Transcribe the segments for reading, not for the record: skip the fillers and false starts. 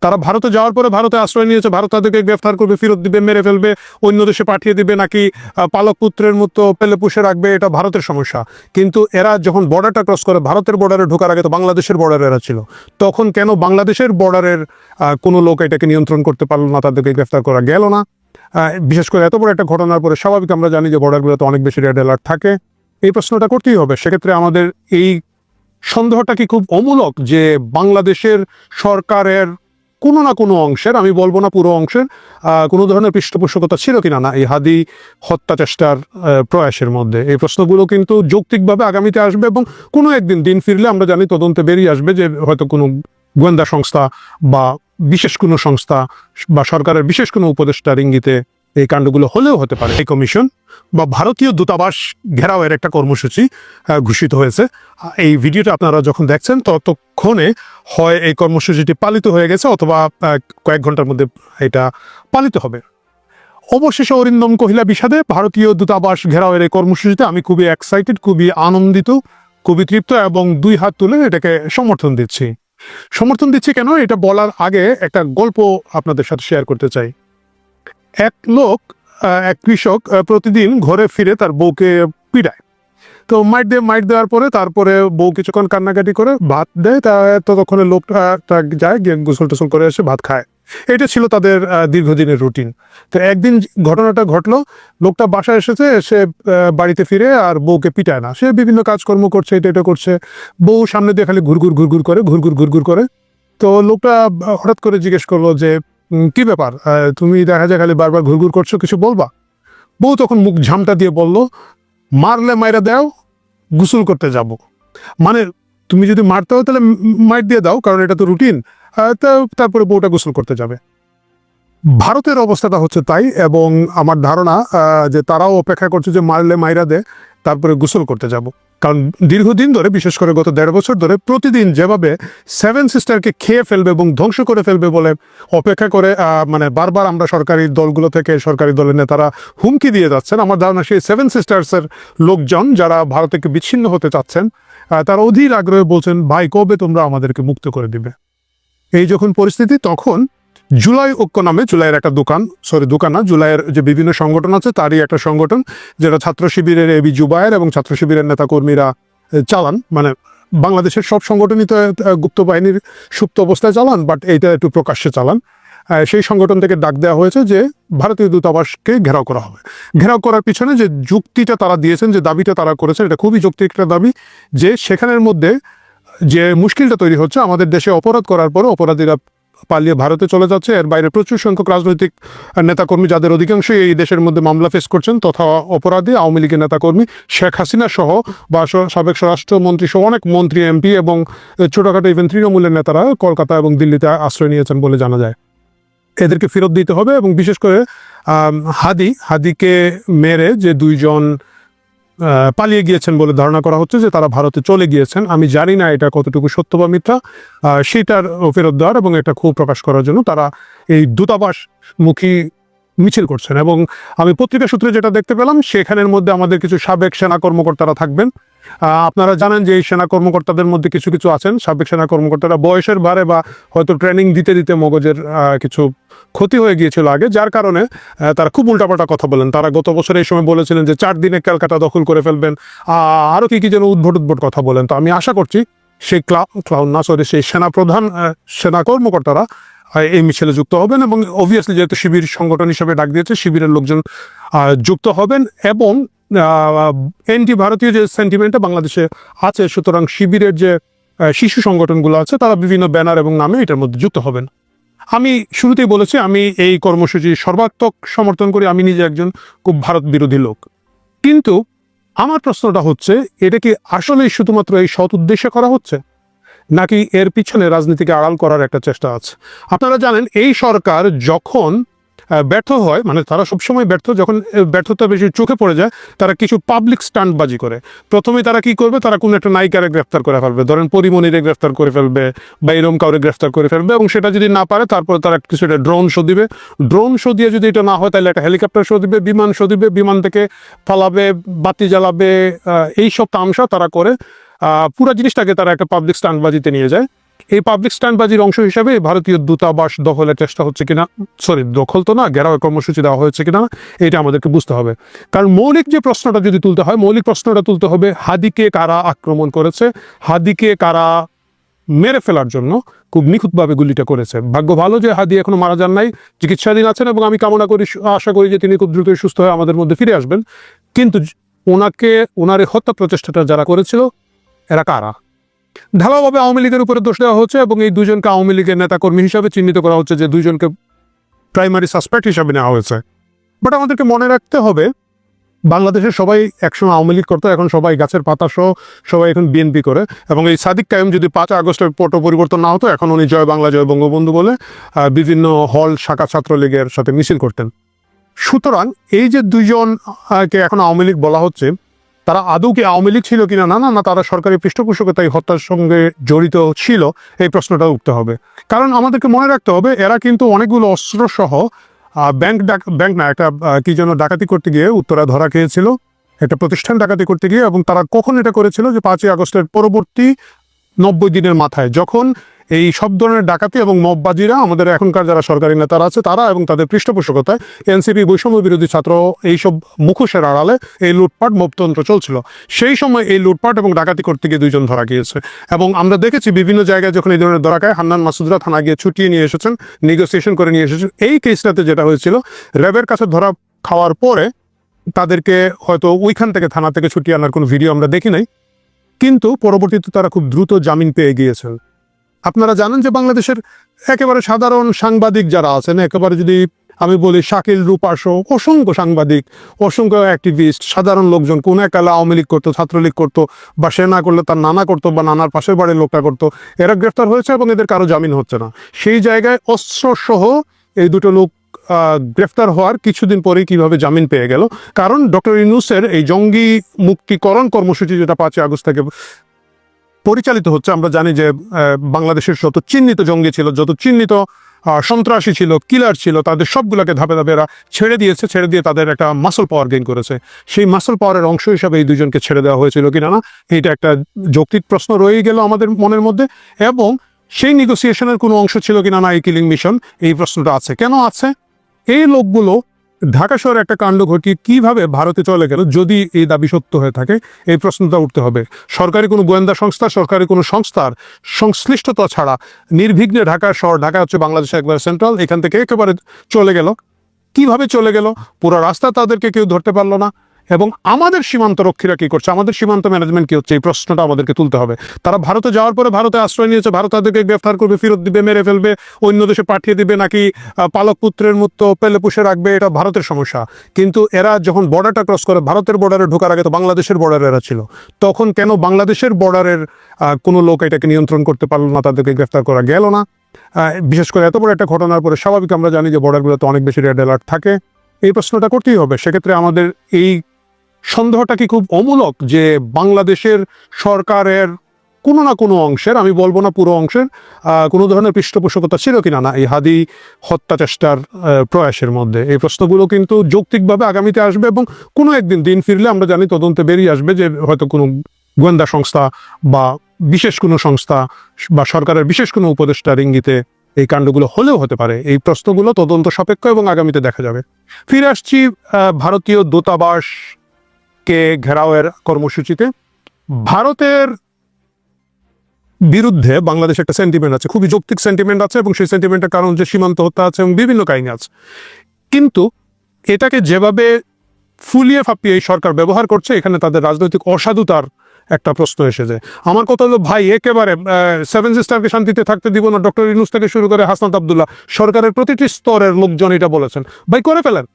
তারা ভারতে যাওয়ার পরে ভারতে আশ্রয় নিয়েছে, ভারত তাদেরকে গ্রেফতার করবে, ফেরত দিবে, মেরে ফেলবে, অন্য দেশে পাঠিয়ে দিবে, নাকি পালক পুত্রের মতো পেলে পুষে রাখবে, এটা ভারতের সমস্যা। কিন্তু এরা যখন বর্ডারটা ক্রস করে, ভারতের বর্ডারে ঢোকার আগে তো বাংলাদেশের বর্ডারে এরা ছিল, তখন কেন বাংলাদেশের বর্ডারের কোনো লোক এটাকে নিয়ন্ত্রণ করতে পারলো না, তাদেরকে গ্রেফতার করা গেল না? বিশেষ করে এত বড় একটা ঘটনার পরে স্বাভাবিক আমরা জানি যে বর্ডারগুলোতে অনেক বেশি রেড অ্যালার্ট থাকে। এই প্রশ্নটা করতেই হবে। সেক্ষেত্রে আমাদের এই সন্দেহটা কি খুব অমূলক যে বাংলাদেশের সরকারের কোনো না কোনো অংশের, আমি বলবো না পুরো অংশের, কোনো ধরনের পৃষ্ঠপোষকতা ছিল কিনা না এই হাদি হত্যা চেষ্টার প্রয়াসের মধ্যে? এই প্রশ্নগুলো কিন্তু যৌক্তিকভাবে আগামীতে আসবে এবং কোনো একদিন দিন ফিরলে আমরা জানি তদন্তে বেরিয়ে আসবে যে হয়তো কোনো গোয়েন্দা সংস্থা বা বিশেষ কোনো সংস্থা বা সরকারের বিশেষ কোনো উপদেষ্টার ইঙ্গিতে এই কাণ্ডগুলো হলেও হতে পারে। এই কমিশন বা ভারতীয় দূতাবাস ঘেরাওয়ের একটা কর্মসূচি ঘোষিত হয়েছে। এই ভিডিওটা আপনারা যখন দেখছেন ততক্ষণে হয় এই কর্মসূচিটি পালিত হয়ে গেছে অথবা কয়েক ঘন্টার মধ্যে এটা পালিত হবে। অবশেষে অরিন্দম কহিলা বিষাদে ভারতীয় দূতাবাস ঘেরাওয়ের এই কর্মসূচিতে আমি খুবই এক্সাইটেড, খুবই আনন্দিত, খুবই তৃপ্ত এবং দুই হাত তুলে এটাকে সমর্থন দিচ্ছি। কেন এটা বলার আগে একটা গল্প আপনাদের সাথে শেয়ার করতে চাই। এক কৃষক প্রতিদিন ঘরে ফিরে তার বউকে পিটায়। তো মাইট দেওয়ার পরে তারপরে বউ কিছুক্ষণ কান্নাকাটি করে ভাত দেয়, ততক্ষণে লোকটা যায় গিয়ে গোসল টোসল করে এসে ভাত খায়। এটা ছিল তাদের দীর্ঘদিনের রুটিন। তো একদিন ঘটনাটা ঘটলো, লোকটা বাসায় এসে বাড়িতে ফিরে আর বউকে পিটায় না, সে বিভিন্ন কাজকর্ম করছে, এটা করছে, বউ সামনে দিয়ে খালি ঘুরঘুর করে। তো লোকটা হঠাৎ করে জিজ্ঞেস করলো যে কি ব্যাপার, তুমি দেখা যায় খালি বারবার ঘুরঘুর করছো, কিছু বলবা? বউ তখন মুখ ঝামটা দিয়ে বলল, মারলে মাইরা দাও, গোসল করতে যাব। মানে তুমি যদি মারতে হয় তাহলে মাইর দিয়ে দাও, কারণ এটা তো রুটিন। তারপরে বউটা গোসল করতে যাবে। ভারতের অবস্থাটা হচ্ছে তাই, এবং আমার ধারণা যে তারাও অপেক্ষা করছে যে মারলে মাইরা দে, তারপরে গোসল করতে যাব। কারণ দীর্ঘদিন ধরে, বিশেষ করে গত 1.5 বছর ধরে প্রতিদিন যেভাবে 7 সিস্টারকে খেয়ে ফেলবে এবং ধ্বংস করে ফেলবে বলে অপেক্ষা করে, মানে বারবার আমরা সরকারি দলগুলো থেকে, সরকারি দলের নেতারা হুমকি দিয়ে যাচ্ছেন। আমার ধারণা সেই 7 সিস্টার্সের লোকজন যারা ভারত থেকে বিচ্ছিন্ন হতে চাচ্ছেন, তারা অধীর আগ্রহে বলছেন, ভাই কবে তোমরা আমাদেরকে মুক্ত করে দিবে? এই যখন পরিস্থিতি, তখন জুলাই ঐক্য নামে, জুলাইয়ের একটা জুলাইয়ের যে বিভিন্ন সংগঠন আছে তারই একটা সংগঠন, যেটা ছাত্র শিবিরের এবি জুবায়ের এবং ছাত্র শিবিরের নেতাকর্মীরা চালান। মানে বাংলাদেশের সব সংগঠনই তো গুপ্ত বাহিনীর সুপ্ত অবস্থায় চালান, বাট এইটা একটু প্রকাশ্যে চালান। সেই সংগঠন থেকে ডাক দেওয়া হয়েছে যে ভারতীয় দূতাবাসকে ঘেরাও করা হবে। ঘেরাও করার পিছনে যে যুক্তিটা তারা দিয়েছেন, যে দাবিটা তারা করেছেন, এটা খুবই যৌক্তিক একটা দাবি, যে সেখানের মধ্যে যে মুশকিলটা তৈরি হচ্ছে, আমাদের দেশে অপরাধ করার পরে অপরাধীরা পালিয়ে ভারতে চলে যাচ্ছে। এর বাইরে প্রচুর সংখ্যক রাজনৈতিক নেতাকর্মী, যাদের অধিকাংশই এই দেশের মধ্যে মামলা ফেস করছেন, তথা অপরাধী আওয়ামী লীগের নেতাকর্মী, শেখ হাসিনা সহ বা সাবেক স্বরাষ্ট্রমন্ত্রী সহ অনেক মন্ত্রী, এমপি এবং ছোটখাটো ইভেন তৃণমূলের নেতারা কলকাতা এবং দিল্লিতে আশ্রয় নিয়েছেন বলে জানা যায়। এদেরকে ফেরত দিতে হবে। এবং বিশেষ করে হাদিকে মেরে যে 2 জন পালিয়ে গিয়েছেন বলে ধারণা করা হচ্ছে, যে তারা ভারতে চলে গিয়েছেন। আমি জানি না এটা কতটুকু সত্য বা মিথ্যা, সেটার ফেরত দেওয়ার এবং এটা খুব প্রকাশ করার জন্য তারা এই দূতাবাস মুখী মিছিল করছেন। এবং আমি পত্রিকা সূত্রে যেটা দেখতে পেলাম, সেখানের মধ্যে আমাদের কিছু সাবেক সেনা কর্মকর্তারা থাকবেন। আপনারা জানেন যে এই সেনা কর্মকর্তাদের মধ্যে কিছু আছেন সাবেক সেনা কর্মকর্তারা বয়সের ভারে বা হয়তো ট্রেনিং দিতে মগজের কিছু ক্ষতি হয়ে গিয়েছিল আগে, যার কারণে তারা খুব উল্টাপাল্টা কথা বলেন। তারা গত বছর এই সময় বলেছিলেন যে 4 দিনে ক্যালকাটা দখল করে ফেলবেন, আরও কি যেন উদ্ভট কথা বলেন। তো আমি আশা করছি সেই সেই সেনা কর্মকর্তারা এই মিছিলে যুক্ত হবেন, এবং অবভিয়াসলি যেহেতু শিবির সংগঠন হিসেবে ডাক দিয়েছে, শিবিরের লোকজন যুক্ত হবেন। এবং এন্টি ভারতীয় যে সেন্টিমেন্টটা বাংলাদেশে আছে, সুতরাং শিবিরের যে শিশু সংগঠনগুলো আছে তারা বিভিন্ন ব্যানার এবং নামে এটার মধ্যে যুক্ত হবেন। আমি শুরুতেই বলেছি, আমি এই কর্মসূচি সর্বাত্মক সমর্থন করি। আমি নিজে একজন খুব ভারত বিরোধী লোক। কিন্তু আমার প্রশ্নটা হচ্ছে, এটা কি আসলে শুধুমাত্র এই সৎ উদ্দেশ্যে করা হচ্ছে, নাকি এর পিছনে রাজনীতিকে আড়াল করার একটা চেষ্টা আছে? আপনারা জানেন, এই সরকার যখন ব্যর্থ হয়, মানে তারা সবসময় যখন ব্যর্থতা বেশি চোখে পড়ে যায়, তারা কিছু পাবলিক স্টান্টবাজি করে। প্রথমে তারা কি করবে, তারা কোনো একটা নায়িকারে গ্রেফতার করে ফেলবে, ধরেন পরিমণিরে গ্রেফতার করে ফেলবে বা এরকম কাউরে গ্রেফতার করে ফেলবে, এবং সেটা যদি না পারে তারপরে তারা কিছু একটা ড্রোন শো দিবে। ড্রোন শো দিয়ে যদি এটা না হয়, তাহলে একটা হেলিকপ্টার শো দিবে, বিমান শো দিবে, বিমান থেকে ফালাবে, বাতি জ্বালাবে, এইসব তামসা তারা করে পুরো জিনিসটাকে তারা একটা পাবলিক স্টান্টবাজিতে নিয়ে যায়। এই পাবলিক স্ট্যান্ডবাজির অংশ হিসাবে ভারতীয় দূতাবাস দখলের চেষ্টা হচ্ছে কিনা, দখল তো না, ঘেরাও কর্মসূচি দেওয়া হয়েছে কিনা, এটা আমাদেরকে বুঝতে হবে। কারণ মৌলিক যে প্রশ্নটা যদি তুলতে হয়, মৌলিক প্রশ্নটা তুলতে হবে হাদিকে কারা আক্রমণ করেছে, হাদিকে কারা মেরে ফেলার জন্য খুব নিখুঁতভাবে গুলিটা করেছে। ভাগ্য ভালো যে হাদি এখনো মারা যান নাই, চিকিৎসাধীন আছেন, এবং আমি কামনা করি, আশা করি যে তিনি খুব দ্রুতই সুস্থ হয়ে আমাদের মধ্যে ফিরে আসবেন। কিন্তু ওনার এই হত্যা প্রচেষ্টাটা যারা করেছিল এরা কারা? ঢালাওভাবে আওয়ামী লীগের উপরে দোষ দেওয়া হচ্ছে এবং এই দুজনকে আওয়ামী লীগের নেতাকর্মী হিসাবে চিহ্নিত করা হচ্ছে, যে দুইজনকে প্রাইমারি সাসপেক্ট হিসাবে নেওয়া হয়েছে। বাট আমাদেরকে মনে রাখতে হবে, বাংলাদেশের সবাই একসময় আওয়ামী লীগ করতো, এখন সবাই গাছের পাতা সহ সবাই এখন বিএনপি করে। এবং এই সাদিক কায়েম যদি 5 আগস্টের পট পরিবর্তন না হতো, এখন উনি জয় বাংলা জয় বঙ্গবন্ধু বলে বিভিন্ন হল শাখা ছাত্রলীগের সাথে মিছিল করতেন। সুতরাং এই যে দুইজনকে এখন আওয়ামী লীগ বলা হচ্ছে, তারা আদৌ কি আওয়ামী লীগ ছিল কিনা, না না তারা সরকারি পৃষ্ঠপোষকতায় হত্যার সঙ্গে জড়িত ছিল, এই প্রশ্নটা উঠতে হবে। কারণ আমাদেরকে মনে রাখতে হবে, এরা কিন্তু অনেকগুলো অস্ত্র সহ ব্যাংক না একটা কি যেন ডাকাতি করতে গিয়ে উত্তরা ধরা খেয়েছিল, একটা প্রতিষ্ঠান ডাকাতি করতে গিয়ে। এবং তারা কখন এটা করেছিল, যে 5 আগস্টের পরবর্তী 90 দিনের মাথায়, যখন এই সব ধরনের ডাকাতি এবং মববাজিরা, আমাদের এখনকার যারা সরকারি নেতারা আছে তারা এবং তাদের পৃষ্ঠপোষকতায় এনসিপি বৈষম্য বিরোধী ছাত্র এইসব মুখোশের আড়ালে এই লুটপাট মবতন্ত্র চলছিল। সেই সময় এই লুটপাট এবং ডাকাতি করতে গিয়ে দুইজন ধরা গিয়েছে। এবং আমরা দেখেছি বিভিন্ন জায়গায় যখন এই ধরনের ধরা খায়, হান্নান মাসুদরা থানা গিয়ে ছুটিয়ে নিয়ে এসেছেন, নেগোসিয়েশন করে নিয়ে এসেছেন। এই কেসটাতে যেটা হয়েছিল, র্যাবের কাছে ধরা খাওয়ার পরে তাদেরকে হয়তো ওইখান থেকে থানা থেকে ছুটিয়ে আনার কোনো ভিডিও আমরা দেখি নাই, কিন্তু পরবর্তীতে তারা খুব দ্রুত জামিন পেয়ে গিয়েছেন। আপনারা জানেন যে বাংলাদেশের একেবারে সাধারণ সাংবাদিক যারা আছেন, একেবারে যদি আমি বলি শাকিল রূপাসহ অসংখ্য সাংবাদিক, অসংখ্য অ্যাক্টিভিস্ট, সাধারণ লোকজন, কোন একালে আওয়ামী লীগ করতো, ছাত্রলীগ করতো, বা সে না করলে তার নানা করতো, বা নানার পাশের বাড়ির লোকটা করতো, এরা গ্রেফতার হয়েছে এবং এদের কারো জামিন হচ্ছে না। সেই জায়গায় অস্ত্রসহ এই দুটো লোক গ্রেফতার হওয়ার কিছুদিন পরেই কিভাবে জামিন পেয়ে গেল? কারণ ডক্টর ইউনূসের এই জঙ্গি মুক্তিকরণ কর্মসূচি যেটা 5 আগস্ট থেকে পরিচালিত হচ্ছে, আমরা জানি যে বাংলাদেশের যত চিহ্নিত জঙ্গি ছিল, যত চিহ্নিত সন্ত্রাসী ছিল, কিলার ছিল, তাদের সবগুলোকে ধাপে ধাপে এরা ছেড়ে দিয়েছে, ছেড়ে দিয়ে তাদের একটা মাসল পাওয়ার গেইন করেছে। সেই মাসল পাওয়ারের অংশ হিসাবে এই দুজনকে ছেড়ে দেওয়া হয়েছিল কিনা না, এটা একটা যৌক্তিক প্রশ্ন রয়েই গেল আমাদের মনের মধ্যে। এবং সেই নেগোসিয়েশনের কোনো অংশ ছিল কিনা না এই কিলিং মিশন, এই প্রশ্নটা আছে। কেন আছে? এই লোকগুলো ঢাকা শহরে একটা কাণ্ড ঘটিয়ে কিভাবে ভারতে চলে গেল, যদি এই দাবি সত্য হয়ে থাকে, এই প্রশ্নটা উঠতে হবে। সরকারি কোনো গোয়েন্দা সংস্থা, সরকারি কোনো সংস্থার সংশ্লিষ্টতা ছাড়া নির্বিঘ্নে ঢাকা শহর, ঢাকা হচ্ছে বাংলাদেশের একবারে সেন্ট্রাল, এখান থেকে একেবারে চলে গেল। কিভাবে চলে গেল? পুরো রাস্তা তাদেরকে কেউ ধরতে পারলো না। এবং আমাদের সীমান্ত রক্ষীরা কি করছে, আমাদের সীমান্ত ম্যানেজমেন্ট কি হচ্ছে, এই প্রশ্নটা আমাদেরকে তুলতে হবে। তারা ভারতে যাওয়ার পরে ভারতে আশ্রয় নিয়েছে, ভারত তাদেরকে গ্রেফতার করবে, ফেরত দিবে, মেরে ফেলবে, অন্য দেশে পাঠিয়ে দিবে, নাকি পালক পুত্রের মতো পেলে পুষে রাখবে, এটা ভারতের সমস্যা। কিন্তু এরা যখন বর্ডারটা ক্রস করে, ভারতের বর্ডারে ঢোকার আগে তো বাংলাদেশের বর্ডারে এরা ছিল, তখন কেন বাংলাদেশের বর্ডারের কোনো লোক এটাকে নিয়ন্ত্রণ করতে পারলো না, তাদেরকে গ্রেফতার করা গেল না? বিশেষ করে এত বড় একটা ঘটনার পরে স্বাভাবিক আমরা জানি যে বর্ডারগুলোতে অনেক বেশি রেড অ্যালার্ট থাকে। এই প্রশ্নটা করতেই হবে। সেক্ষেত্রে আমাদের এই সন্দেহটা কি খুব অমূলক যে বাংলাদেশের সরকারের কোনো না কোনো অংশের, আমি বলবো না পুরো অংশের, কোনো ধরনের পৃষ্ঠপোষকতা ছিল কিনা না এই হাদি হত্যা চেষ্টার প্রয়াসের মধ্যে? এই প্রশ্নগুলো কিন্তু যৌক্তিকভাবে আগামীতে আসবে এবং কোনো একদিন দিন ফিরলে আমরা জানি তদন্তে বেরিয়ে আসবে যে হয়তো কোনো গোয়েন্দা সংস্থা বা বিশেষ কোনো সংস্থা বা সরকারের বিশেষ কোনো উপদেষ্টার ইঙ্গিতে এই কাণ্ডগুলো হলেও হতে পারে। এই প্রশ্নগুলো তদন্ত সাপেক্ষ এবং আগামীতে দেখা যাবে। ফিরে আসছি ভারতীয় দূতাবাসকে ঘেরাওয়ের কর্মসূচিতে। ভারতের বিরুদ্ধে বাংলাদেশ একটা সেন্টিমেন্ট আছে, খুবই যৌক্তিক সেন্টিমেন্ট আছে, এবং সেই সেন্টিমেন্টের কারণ যে সীমান্ত হত্যা আছে এবং বিভিন্ন কাহিনী আছে। কিন্তু এটাকে যেভাবে ফুলিয়ে ফাঁপিয়ে এই সরকার ব্যবহার করছে, এখানে তাদের রাজনৈতিক অসাধুতার একটা প্রশ্ন এসেছে। আমার কথা হলো, ভাই একেবারে 7 সিস্টারকে শান্তিতে থাকতে দিব না, ডক্টর ইউনূস থেকে শুরু করে হাসনাত আব্দুল্লাহ, সরকারের প্রতিটি স্তরের লোকজন এটা বলেছেন। ভাই করে ফেলেন,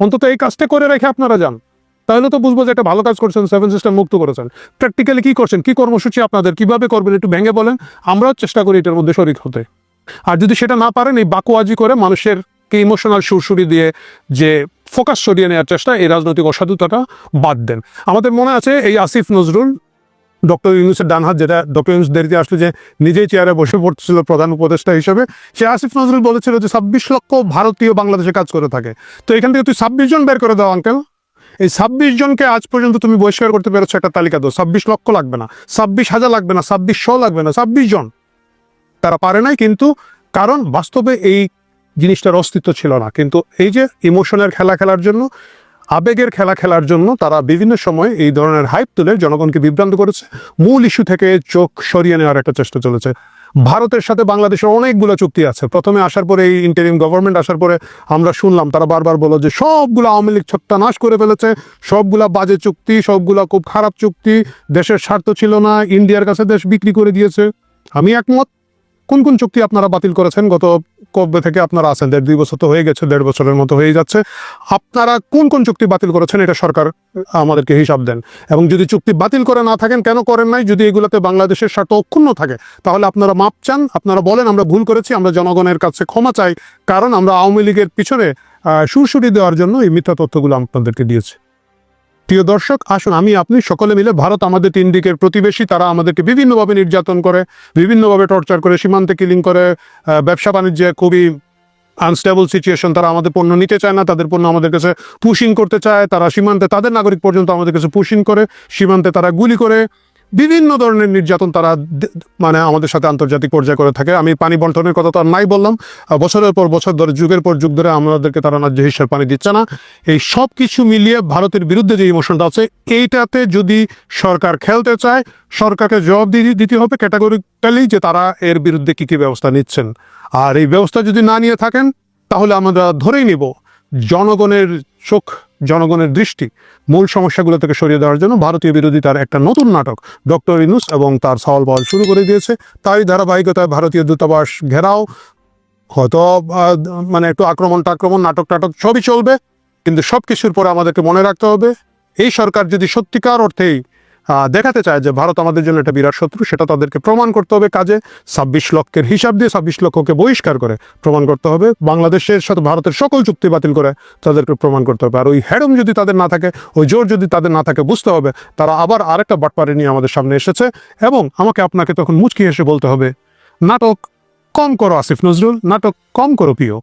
অন্তত এই কাজটা করে রেখে আপনারা যান, তাহলে তো বুঝবো যে একটা ভালো কাজ করছেন, 7 সিস্টার মুক্ত করেছেন। প্র্যাকটিক্যালি কি করছেন, কি কর্মসূচি আপনাদের, কিভাবে করবেন, একটু ভেঙে বলেন, আমরাও চেষ্টা করি এটার মধ্যে শরিক হতে। আর যদি সেটা না পারেন, এই বাকুয়াজি করে মানুষের ইমোশনাল সুরসুরি দিয়ে যে ফোকাস সরিয়ে নেওয়ার চেষ্টা, এই রাজনৈতিক অসাধুতাটা বাদ দেন। আমাদের মনে আছে এই আসিফ নজরুল, ডক্টর ইউনূসের ডান হাত, যেটা ডক্টর ইউনূস দেরিতে আসলে যে নিজেই চেয়ারে বসে পড়ছিল প্রধান উপদেষ্টা হিসেবে, সে আসিফ নজরুল বলেছিল যে 26 লক্ষ ভারতীয় বাংলাদেশে কাজ করে থাকে। তো এখান থেকে তুই 26 জন বের করে দাও আঙ্কেল। এই 26 জনকে আজ পর্যন্ত তুমি বহিষ্কার করতে পেরেছো, একটা তালিকা দাও। 26 লক্ষ লাগবে না, 26,000 লাগবে না, 2600 লাগবে না, 26 জন। তারা পারে নাই, কিন্তু কারণ বাস্তবে এই জিনিসটার অস্তিত্ব ছিল না। কিন্তু এই যে ইমোশনের খেলা খেলার জন্য, আবেগের খেলা খেলার জন্য তারা বিভিন্ন সময় এই ধরনের হাইপ তুলে জনগণকে বিভ্রান্ত করেছে, মূল ইস্যু থেকে চোখ সরিয়ে নেওয়ার একটা চেষ্টা চলেছে। ভারতের সাথে বাংলাদেশের অনেকগুলো চুক্তি আছে। প্রথমে আসার পরে, এই ইন্টারিম গভর্নমেন্ট আসার পরে আমরা শুনলাম তারা বারবার বলো যে সবগুলো আওয়ামী লীগ ছত্রনাশ করে ফেলেছে, সবগুলা বাজে চুক্তি, সবগুলা খুব খারাপ চুক্তি, দেশের স্বার্থ ছিল না, ইন্ডিয়ার কাছে দেশ বিক্রি করে দিয়েছে। আমি একমত। কোন কোন চুক্তি আপনারা বাতিল করেছেন গত কবে থেকে আপনারা আছেন? 1.5-2 বছর তো হয়ে গেছে, 1.5 বছরের মতো হয়ে যাচ্ছে। আপনারা কোন কোন চুক্তি বাতিল করেছেন এটা সরকার আমাদেরকে হিসাব দেন। এবং যদি চুক্তি বাতিল করে না থাকেন, কেন করেন নাই? যদি এগুলোতে বাংলাদেশের স্বার্থ অক্ষুণ্ণ থাকে, তাহলে আপনারা মাপ চান, আপনারা বলেন আমরা ভুল করেছি, আমরা জনগণের কাছে ক্ষমা চাই, কারণ আমরা আওয়ামী লীগের পিছনে সুরসুরি দেওয়ার জন্য এই মিথ্যা তথ্যগুলো আপনাদেরকে দিয়েছে। প্রিয় দর্শক, আসুন আমি আপনি সকলে মিলে, ভারত আমাদের 3 দিকের প্রতিবেশী, তারা আমাদেরকে বিভিন্নভাবে নির্যাতন করে, বিভিন্নভাবে টর্চার করে, সীমান্তে কিলিং করে, ব্যবসা বাণিজ্যে খুবই আনস্টেবল সিচুয়েশন, তারা আমাদের পণ্য নিতে চায় না, তাদের পণ্য আমাদের কাছে পুশিং করতে চায়, তারা সীমান্তে তাদের নাগরিক পর্যন্ত আমাদের কাছে পুশিং করে, সীমান্তে তারা গুলি করে, বিভিন্ন ধরনের নির্যাতন তারা মানে আমাদের সাথে আন্তর্জাতিক পর্যায়ে করে থাকে। আমি পানি বন্টনের কথা তো আর নাই বললাম, বছরের পর বছর ধরে, যুগের পর যুগ ধরে আমাদেরকে তারা ন্যায্য হিস্যার পানি দিচ্ছে না। এই সব কিছু মিলিয়ে ভারতের বিরুদ্ধে যে ইমোশনটা আছে, এইটাতে যদি সরকার খেলতে চায়, সরকারকে জবাব দিতে হবে ক্যাটাগরিক্যালি যে তারা এর বিরুদ্ধে কী কী ব্যবস্থা নিচ্ছেন। আর এই ব্যবস্থা যদি না নিয়ে থাকেন, তাহলে আমরা ধরেই নিব জনগণের চোখ, জনগণের দৃষ্টি মূল সমস্যাগুলো থেকে সরিয়ে দেওয়ার জন্য ভারতীয় বিরোধিতার একটা নতুন নাটক ডক্টর ইউনূস এবং তার সওয়াল বল শুরু করে দিয়েছে। তাই ধারাবাহিকতায় ভারতীয় দূতাবাস ঘেরাও, হয়তো মানে একটু আক্রমণ নাটক সবই চলবে, কিন্তু সব কিছুর পরে আমাদেরকে মনে রাখতে হবে, এই সরকার যদি সত্যিকার অর্থেই দেখাতে চায় যে ভারত আমাদের জন্য একটা বিরাট শত্রু, সেটা তাদেরকে প্রমাণ করতে হবে কাজে। 26 লক্ষের হিসাব দিয়ে 26 লক্ষকে বহিষ্কার করে প্রমাণ করতে হবে, বাংলাদেশের সাথে ভারতের সকল চুক্তি বাতিল করে তাদেরকে প্রমাণ করতে হবে। আর ওই হ্যাডম যদি তাদের না থাকে, ওই জোর যদি তাদের না থাকে, বুঝতে হবে তারা আবার আরেকটা বাটপাড়ি নিয়ে আমাদের সামনে এসেছে। এবং আমাকে আপনাকে তখন মুচকি হেসে বলতে হবে, নাটক কম করো আসিফ নজরুল, নাটক কম করো প্রিয়।